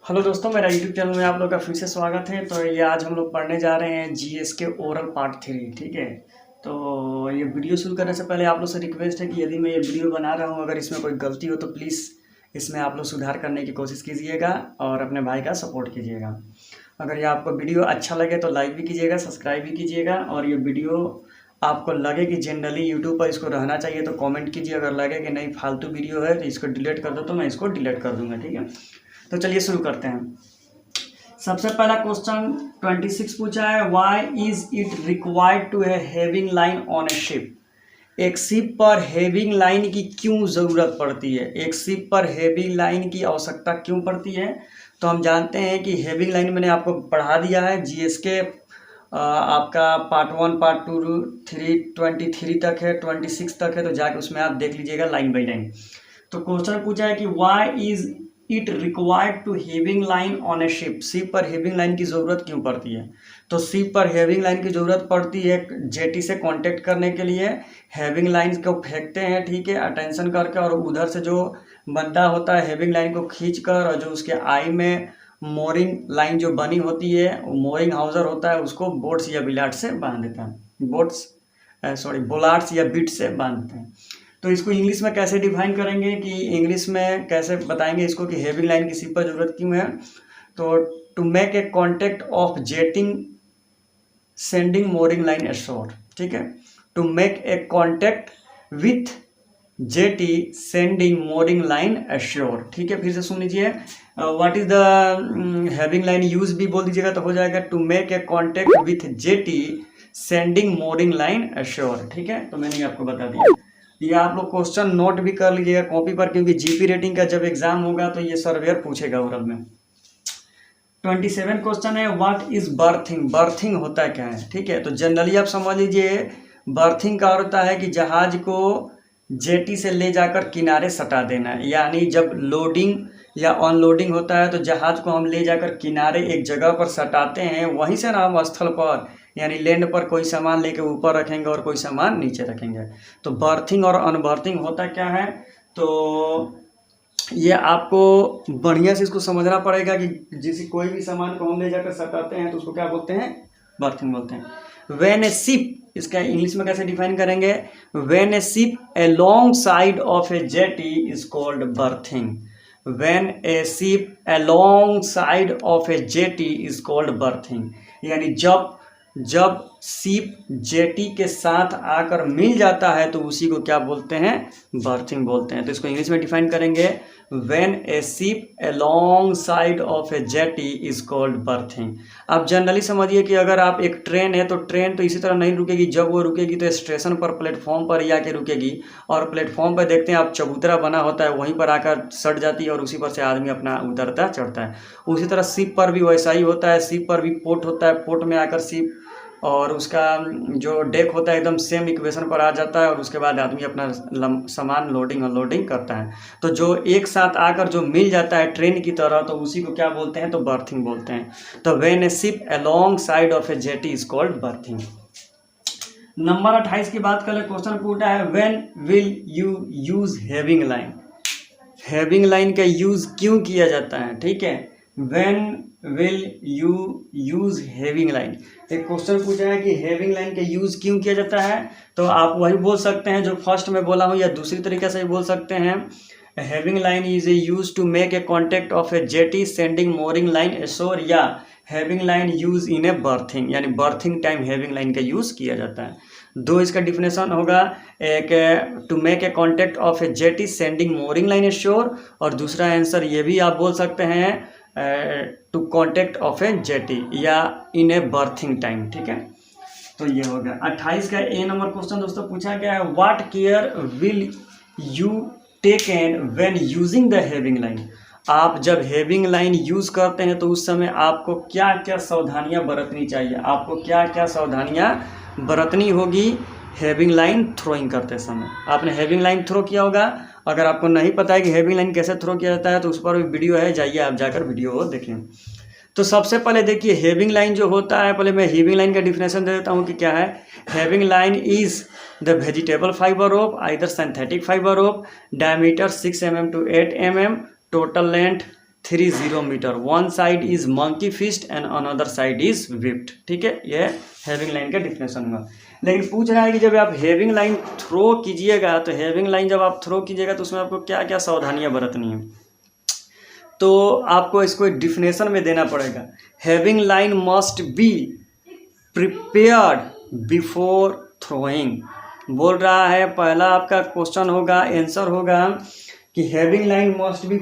Hello दोस्तों, मेरा YouTube channel में आप लोग का फिर से स्वागत है। तो ये आज हम लोग पढ़ने जा रहे हैं जीएस के ओरल पार्ट 3। ठीक है, तो ये वीडियो शुरू करने से पहले आप लोग से रिक्वेस्ट है कि यदि मैं ये वीडियो बना रहा हूँ, अगर इसमें कोई गलती हो तो प्लीज़ इसमें आप लोग सुधार करने की कोशिश कीजिएगा और अपने भाई का सपोर्ट कीजिएगा। अगर ये आपको वीडियो अच्छा लगे तो लाइक भी कीजिएगा, सब्सक्राइब भी कीजिएगा। और ये वीडियो आपको लगे कि जनरली यूट्यूब पर इसको रहना चाहिए तो कमेंट कीजिए। अगर लगे कि नहीं फालतू वीडियो है तो इसको डिलीट कर दो तो मैं इसको डिलीट कर दूंगा। ठीक है, तो चलिए शुरू करते हैं। सबसे पहला क्वेश्चन 26 पूछा है, why is it required to heaving line on a ship. एक शिप पर हैविंग लाइन की क्यों ज़रूरत पड़ती है, एक शिप पर हैविंग लाइन की आवश्यकता क्यों पड़ती है। तो हम जानते हैं कि हैविंग लाइन मैंने आपको पढ़ा दिया है जीएस के आपका पार्ट 1 पार्ट 2 3 23 तक है, 26 तक है, तो जाके उसमें आप देख लीजिएगा लाइन बाई लाइन। तो क्वेश्चन पूछा है कि why is it required to heaving line on a ship. Ship पर हैविंग लाइन की ज़रूरत क्यों पड़ती है। तो शिप पर हैविंग लाइन की ज़रूरत पड़ती है जेटी से कांटेक्ट करने के लिए। हैविंग लाइन को फेंकते हैं, ठीक है, अटेंशन करके, और उधर से जो बंदा होता है हैविंग लाइन को खींच कर, और जो उसके आई में मोरिंग लाइन जो बनी होती है, मोरिंग हाउजर होता है, उसको बोट्स या बिलाट से बांध देता है। बोलार्ड्स या बिट से बांध देते हैं। तो इसको इंग्लिश में कैसे डिफाइन करेंगे, कि इंग्लिश में कैसे बताएंगे इसको कि हैविंग लाइन की शिप पर जरूरत क्यों है। तो to make a contact of jetting sending mooring line ashore. ठीक है, to make a contact with jetty sending mooring line ashore. ठीक है, फिर से सुन लीजिए, what is the heaving line use भी बोल दीजिएगा तो हो जाएगा to make a contact with jetty sending mooring line ashore. ठीक है, तो मैंने आपको बता दिया। ये आप लोग क्वेश्चन नोट भी कर लीजिएगा कॉपी पर, क्योंकि जीपी रेटिंग का जब एग्जाम होगा तो ये सर्वेयर पूछेगा ओरल में। 27 क्वेश्चन है, व्हाट इज बर्थिंग। बर्थिंग होता क्या है। ठीक है, तो जनरली आप समझ लीजिए बर्थिंग का होता है कि जहाज को जेटी से ले जाकर किनारे सटा देना है। यानी जब लोडिंग या अनलोडिंग होता है तो जहाज को हम ले जाकर किनारे एक जगह पर सटाते हैं, वहीं से ना हम स्थल पर यानी लैंड पर कोई सामान लेके ऊपर रखेंगे और कोई सामान नीचे रखेंगे। तो बर्थिंग और अनबर्थिंग होता क्या है, तो ये आपको बढ़िया से इसको समझना पड़ेगा कि जिस कोई भी सामान को हम ले जाकर सटाते हैं तो उसको क्या बोलते हैं, बर्थिंग बोलते हैं। व्हेन ए शिप, इसका इंग्लिश में कैसे डिफाइन करेंगे, when A ship along side of a jetty is called berthing. When A ship along side of a jetty is called berthing. यानी जब शिप जेटी के साथ आकर मिल जाता है तो उसी को क्या बोलते हैं, बर्थिंग बोलते हैं। तो इसको इंग्लिश में डिफाइन करेंगे, when A ship along side of a jetty is called berthing. आप जनरली समझिए कि अगर आप एक ट्रेन है तो ट्रेन तो इसी तरह नहीं रुकेगी, जब वो रुकेगी तो स्टेशन पर प्लेटफॉर्म पर ही आके रुकेगी, और प्लेटफॉर्म पर देखते हैं आप चबूतरा बना होता है, वहीं पर आकर सट जाती है और उसी पर से आदमी अपना उतरता चढ़ता है। उसी तरह शिप पर भी वैसा ही होता है। शिप पर भी पोर्ट होता है, पोर्ट में आकर शिप और उसका जो डेक होता है एकदम सेम इक्वेशन पर आ जाता है, और उसके बाद आदमी अपना सामान लोडिंग अनलोडिंग करता है। तो जो एक साथ आकर जो मिल जाता है ट्रेन की तरह, तो उसी को क्या बोलते हैं, तो बर्थिंग बोलते हैं। तो when A ship along side of a jetty is called berthing. Number 28 की बात करें, क्वेश्चन पूछा है, when will you use having line. Heaving line का यूज क्यों किया जाता है। ठीक है, when will you use having line. एक क्वेश्चन पूछा है कि हैविंग लाइन का यूज क्यों किया जाता है, तो आप वही बोल सकते हैं जो फर्स्ट में बोला हूँ, या दूसरी तरीके से भी बोल सकते हैं, heaving line is use to make a contact of a jetty sending mooring line ashore, या heaving line use in a berthing, यानी बर्थिंग टाइम हैविंग लाइन का यूज किया जाता है। दो इसका डिफिनेशन होगा, एक to make a contact of a jetty sending mooring line ashore, और दूसरा आंसर ये भी आप बोल सकते हैं to contact of a jetty या इन ए बर्थिंग टाइम। ठीक है, तो ये हो गया 28 का ए नंबर क्वेश्चन। दोस्तों पूछा गया है, what care will you taken when using the heaving line. आप जब हैविंग लाइन यूज करते हैं तो उस समय आपको क्या क्या सावधानियां बरतनी चाहिए, आपको क्या क्या सावधानियां बरतनी होगी हैविंग लाइन थ्रोइंग करते समय। आपने हैविंग लाइन थ्रो किया होगा, अगर आपको नहीं पता है कि हैविंग लाइन कैसे थ्रो किया जाता है तो उस पर भी वीडियो है, जाइए आप जाकर वीडियो देखें। तो सबसे पहले देखिए हैविंग लाइन जो होता है, पहले मैं हैविंग लाइन का डिफिनेशन दे देता हूँ कि क्या है। Heaving line is the vegetable fibre rope, either synthetic fibre rope, diameter 6 mm to 8 mm, total length 30 metre, one side is monkey fist and another side is whipped. ठीक है, यह हैविंग लाइन का डिफिनेशन हुआ। लेकिन पूछ रहा है कि जब आप हैविंग लाइन थ्रो कीजिएगा, तो हैविंग लाइन जब आप थ्रो कीजिएगा तो उसमें आपको क्या क्या सावधानियां बरतनी है, तो आपको इसको डिफिनेशन में देना पड़ेगा। Having line must be prepared before throwing. बोल रहा है, पहला आपका क्वेश्चन होगा, आंसर होगा कि having line must be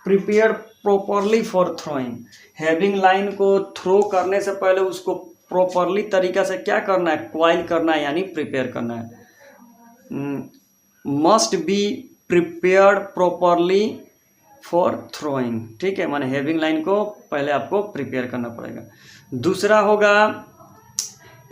prepared properly for throwing. Heaving line को थ्रो करने से पहले उसको प्रॉपरली तरीका से क्या करना है, क्वाइल करना है, यानी प्रिपेयर करना है। Must be prepared properly for throwing. ठीक है, माने हैविंग लाइन को पहले आपको प्रिपेयर करना पड़ेगा। दूसरा होगा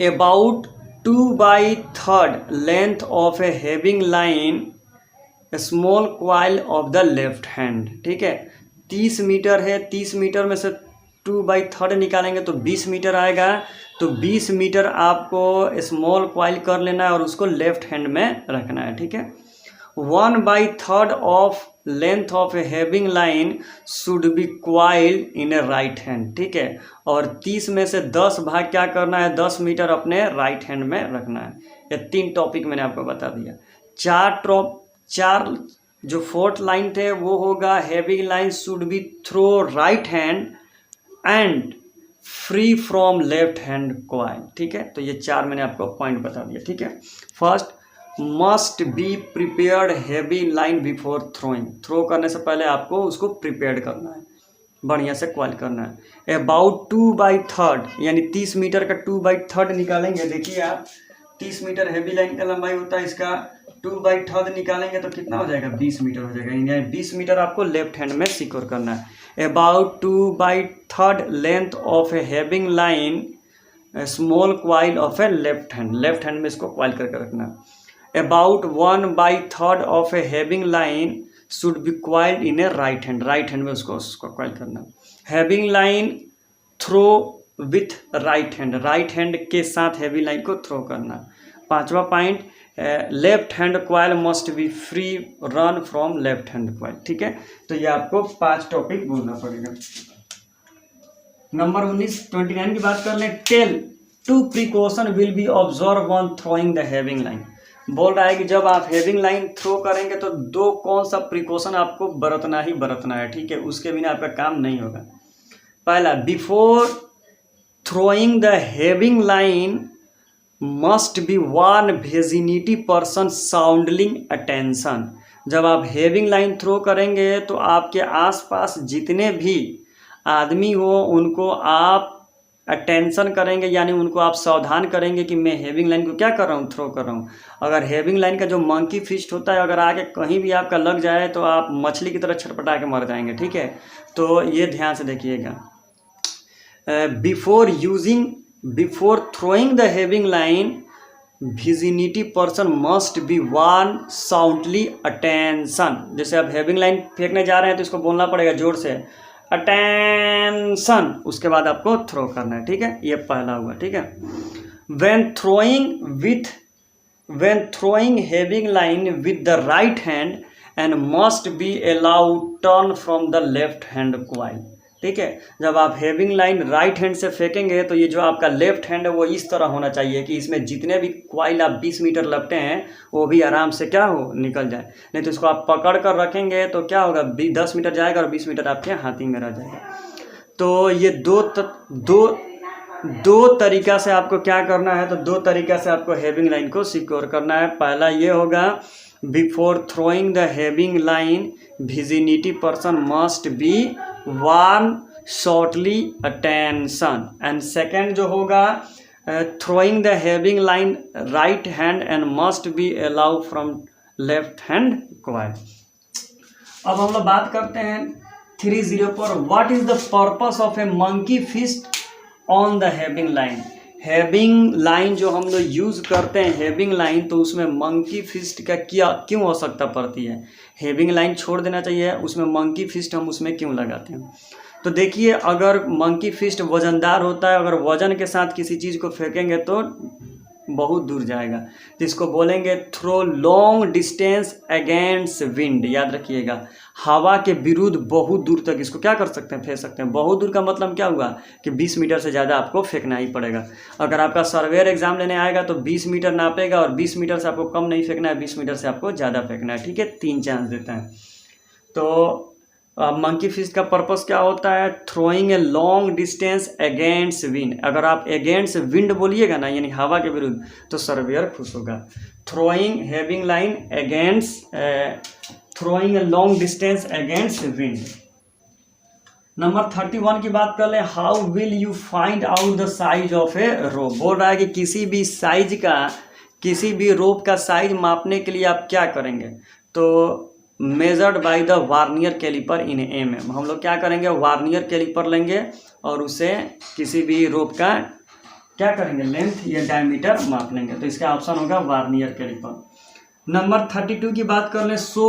about 2/3 length of a heaving line small coil of the left hand. ठीक है, 30 मीटर है, 30 मीटर में से 2/3 निकालेंगे तो 20 मीटर आएगा। तो 20 मीटर आपको स्मॉल क्वाइल कर लेना है और उसको लेफ्ट हैंड में रखना है। ठीक है, 1/3 of length of a heaving line should be coiled in a right hand. ठीक है, और 30 में से 10 भाग क्या करना है, 10 मीटर अपने राइट हैंड में रखना है। ये 3 टॉपिक मैंने आपको बता दिया। चार जो फोर्थ लाइन थे वो होगा heaving line should be throw right hand and free from left hand coil. ठीक है, तो ये 4 मैंने आपको पॉइंट बता दिया। ठीक है, first must be prepared heavy line before throwing. Throw करने से पहले आपको उसको प्रिपेयर्ड करना है, बढ़िया से क्वाइल करना है। अबाउट 2/3 यानी 30 मीटर का 2/3 निकालेंगे। देखिए आप 30 मीटर हैवी लाइन का लंबाई होता है, इसका 2/3 निकालेंगे तो कितना हो जाएगा, 20 मीटर हो जाएगा। यानी 20 मीटर आपको लेफ्ट हैंड में सिक्योर करना है। About 2/3 length of a heaving line small coil of a left hand में इसको क्वाइल करके रखना है। About 1/3 of a heaving line should be coiled in a right hand में उसको क्वाइल करना। Heaving line throw with right hand के साथ हैवी लाइन को थ्रो करना। 5वां point, left hand coil must be free run from left hand coil. ठीक है, तो ये आपको 5 टॉपिक बोलना पड़ेगा। नंबर 29 की बात कर लें। Tell 2 precaution will be observe on throwing the heaving line. बोल रहा है कि जब आप हैविंग लाइन थ्रो करेंगे तो 2 कौन सा प्रिकॉशन आपको बरतना है। ठीक है, उसके बिना आपका काम नहीं होगा। पहला, before throwing the heaving line must be one vicinity person sounding attention. जब आप हैविंग लाइन थ्रो करेंगे तो आपके आसपास जितने भी आदमी हो उनको आप अटेंशन करेंगे, यानी उनको आप सावधान करेंगे कि मैं हैविंग लाइन को क्या कर रहा हूँ, थ्रो कर रहा हूँ। अगर हैविंग लाइन का जो मंकी फिस्ट होता है अगर आके कहीं भी आपका लग जाए तो आप मछली की तरह छटपटा के मर जाएंगे। ठीक है, तो ये ध्यान से देखिएगा। Before throwing the heaving line vicinity person must be one soundly attention. जैसे आप हैविंग लाइन फेंकने जा रहे हैं तो इसको बोलना पड़ेगा जोर से, अटेंशन। उसके बाद आपको थ्रो करना है। ठीक है, ये पहला हुआ। ठीक है, when throwing heaving line with the right hand and must be allowed turn from the left hand coil. ठीक है, जब आप हैविंग लाइन राइट हैंड से फेंकेंगे तो ये जो आपका लेफ्ट हैंड है वो इस तरह होना चाहिए कि इसमें जितने भी क्वाइल आप 20 मीटर लगते हैं वो भी आराम से क्या हो, निकल जाए। नहीं तो इसको आप पकड़ कर रखेंगे तो क्या होगा, 10 मीटर जाएगा और 20 मीटर आपके हाथ ही में रह जाएगा। तो ये दो तरीका से आपको क्या करना है, तो 2 तरीका से आपको हैविंग लाइन को सिक्योर करना है। पहला ये होगा, before throwing the heaving line vicinity person must be one shortly attention. And second जो होगा, throwing the heaving line right hand and must be allow from left hand coil. अब हम लोग बात करते हैं 30 पर। What is the purpose of a monkey fist on the heaving line. Heaving line जो हम लोग यूज़ करते हैं हैविंग लाइन, तो उसमें मंकी फिस्ट का क्यों आवश्यकता पड़ती है। हैविंग लाइन छोड़ देना चाहिए, उसमें मंकी फिस्ट हम उसमें क्यों लगाते हैं। तो देखिए, अगर मंकी फिस्ट वजनदार होता है, अगर वजन के साथ किसी चीज़ को फेंकेंगे तो बहुत दूर जाएगा, तो इसको बोलेंगे throw long distance against wind. याद रखिएगा, हवा के विरुद्ध बहुत दूर तक इसको क्या कर सकते हैं, फेंक सकते हैं। बहुत दूर का मतलब क्या हुआ कि 20 मीटर से ज़्यादा आपको फेंकना ही पड़ेगा। अगर आपका सर्वेयर एग्जाम लेने आएगा तो 20 मीटर नापेगा और 20 मीटर से आपको कम नहीं फेंकना है, 20 मीटर से आपको ज़्यादा फेंकना है, ठीक है। 3 चांस देते हैं। तो मंकी फिश का पर्पस क्या होता है, throwing a long distance against wind. अगर आप अगेंस्ट विंड बोलिएगा ना, यानी हवा के विरुद्ध, तो सर्वेयर खुश होगा। Throwing heaving line against, throwing a long distance against wind. Number 31 की बात कर लें, how will you find out the size of a rope. बोल रहा है कि किसी भी साइज का, किसी भी रोप का साइज मापने के लिए आप क्या करेंगे, तो measured by the vernier caliper in mm। हम लोग क्या करेंगे, वार्नियर कैलिपर लेंगे और उसे किसी भी रोप का क्या करेंगे, लेंथ या डायमीटर माप लेंगे। तो इसका ऑप्शन होगा वार्नियर कैलिपर। नंबर 32 की बात कर लें, show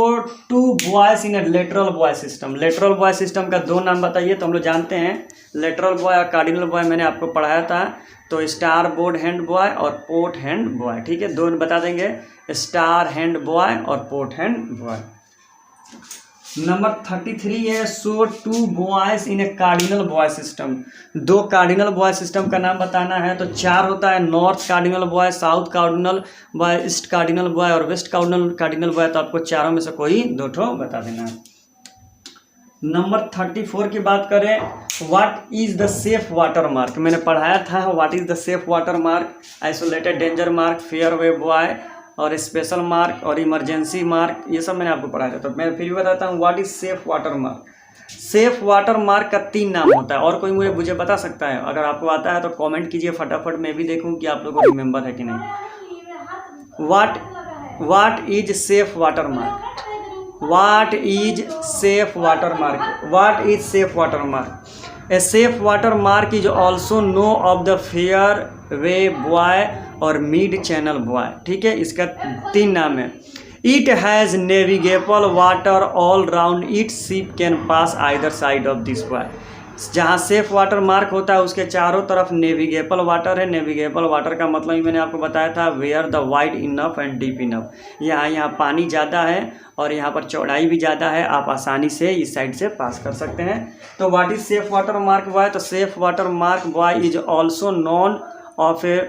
2 boys in A lateral boy system. Lateral boy system का 2 नाम बताइए। तो हम लोग जानते हैं लेटरल बॉय और कार्डिनल बॉय, मैंने आपको पढ़ाया था। तो स्टार बोर्ड हैंड बॉय और पोर्ट हैंड बॉय, ठीक है, 2 बता देंगे, स्टार हैंड बॉय और पोर्ट हैंड बॉय। नंबर 33 है, show 2 boys in A cardinal boy system. 2 cardinal boy system का नाम बताना है। तो 4 होता है, north cardinal boy, south cardinal boy, east cardinal boy और वेस्ट कार्डिनल बॉय। तो आपको चारों में से कोई 2 ठो बता देना है। नंबर 34 की बात करें, what is the safe water mark. मैंने पढ़ाया था what is the safe water mark, isolated danger mark, fair way buoy और स्पेशल मार्क और इमरजेंसी मार्क, ये सब मैंने आपको पढ़ाया था। तो मैं फिर भी बताता हूँ, what is safe water mark. Safe water mark का 3 नाम होता है। और कोई मुझे बता सकता है? अगर आपको आता है तो कमेंट कीजिए फटाफट, मैं भी देखूँ कि आप लोगों को रिमेंबर है कि नहीं। What is safe water mark, what is safe water mark, what is safe water mark. A safe water mark is also known of the fairway buoy और मिड चैनल बॉय, ठीक है। इसका 3 नाम है। It has navigable water all round it, ship can pass either side of this buoy. जहाँ safe water mark होता है उसके चारों तरफ नेविगेबल वाटर है। नेविगेबल वाटर का मतलब ही मैंने आपको बताया था, where the wide enough and deep enough. यहाँ पानी ज़्यादा है और यहाँ पर चौड़ाई भी ज़्यादा है, आप आसानी से इस साइड से पास कर सकते हैं। तो what is safe water mark buoy, तो safe water mark buoy is also known of a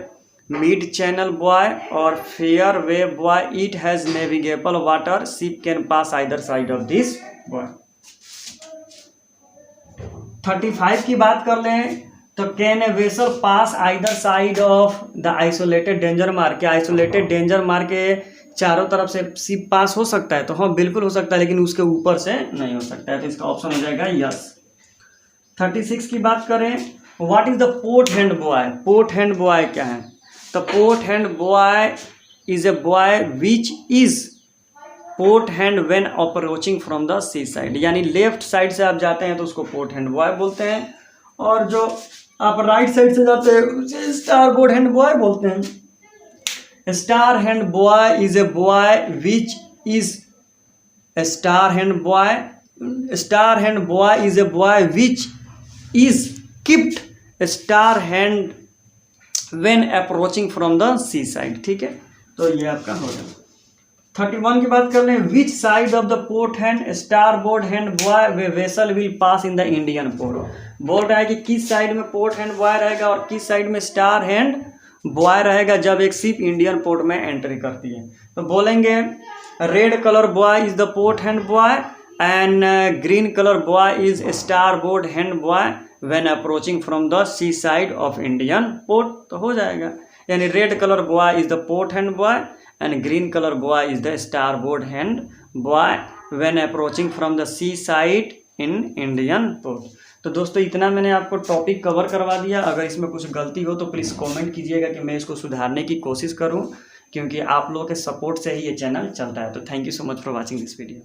mid channel buoy और fairway buoy. It has navigable water, ship can pass either side of this buoy. 35 की बात कर लें, तो can a vessel pass either side of the isolated danger mark. क्या isolated danger mark के चारों तरफ से शिप पास हो सकता है? तो हाँ, बिल्कुल हो सकता है, लेकिन उसके ऊपर से नहीं हो सकता है। तो इसका ऑप्शन हो जाएगा यस। 36 की बात करें, what is the port hand buoy. Port hand buoy क्या है? तो port hand buoy is a buoy which is port hand when approaching from the sea side. यानी लेफ्ट साइड से आप जाते हैं तो उसको पोर्ट हैंड बॉय बोलते हैं, और जो आप राइट साइड से जाते हैं उसे स्टार बोर्ड हैंड बॉय बोलते हैं। Star hand buoy is a buoy which is a star hand buoy. Star hand buoy is a buoy which is keeped star hand when approaching from the sea side, ठीक है। तो ये आपका हो गया। 31 की बात कर लें, which side of the port hand star board hand boy way vessel will pass in the Indian port. बोल रहा है कि किस साइड में पोर्ट हैंड बॉय रहेगा और किस साइड में स्टार हैंड बॉय रहेगा जब एक शिप इंडियन पोर्ट में एंट्री करती है। तो बोलेंगे red colour buoy is the port hand buoy and green colour buoy is starboard hand buoy when approaching from the sea side of Indian port. तो हो जाएगा, यानी red colour buoy is the port hand buoy and green colour buoy is the starboard hand buoy when approaching from the sea side in Indian port. तो दोस्तों इतना मैंने आपको topic cover करवा दिया। अगर इसमें कुछ गलती हो तो प्लीज़ कमेंट कीजिएगा कि मैं इसको सुधारने की कोशिश करूं, क्योंकि आप लोगों के सपोर्ट से ही ये चैनल चलता है। तो thank you so much for watching this video.